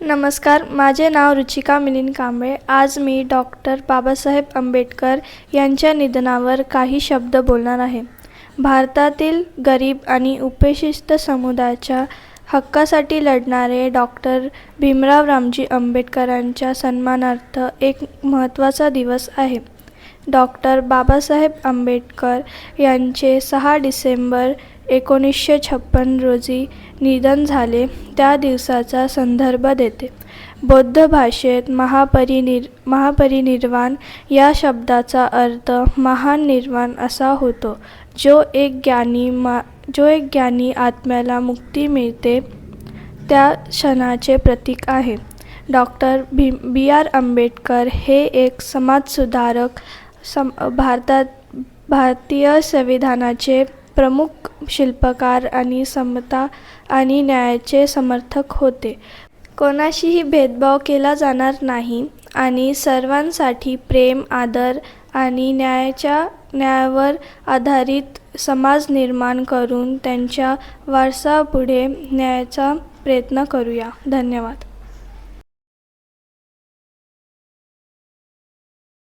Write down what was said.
नमस्कार, माझे नाव रुचिका मिलिंद कांबळे. आज मी डॉक्टर बाबासाहेब आंबेडकर यांच्या निधनावर काही शब्द बोलणार आहे. भारतातील गरीब आणि उपेक्षित समुदायाच्या हक्कासाठी लढणारे डॉक्टर भीमराव रामजी आंबेडकरांच्या सन्मानार्थ एक महत्त्वाचा दिवस आहे. डॉक्टर बाबासाहेब आंबेडकर यांचे 6 डिसेंबर 1956 रोजी निधन झाले. त्या दिवसाचा संदर्भ देते. बौद्ध भाषेत महापरिनिर्वाण या शब्दाचा अर्थ महान निर्वाण असा होतो, जो एक ज्ञानी आत्म्याला मुक्ती मिळते त्या क्षणाचे प्रतीक आहे. Doctor B R. आंबेडकर हे एक समाजसुधारक, भारतीय संविधानाचे प्रमुख शिल्पकार आणि समता आणि न्यायाचे समर्थक होते. कोणाशीही भेदभाव केला जाणार नाही आणि सर्वांसाठी प्रेम, आदर आणि न्यायावर आधारित समाज निर्माण करून त्यांच्या वारसा पुढे न्यायचा प्रयत्न करूया. धन्यवाद.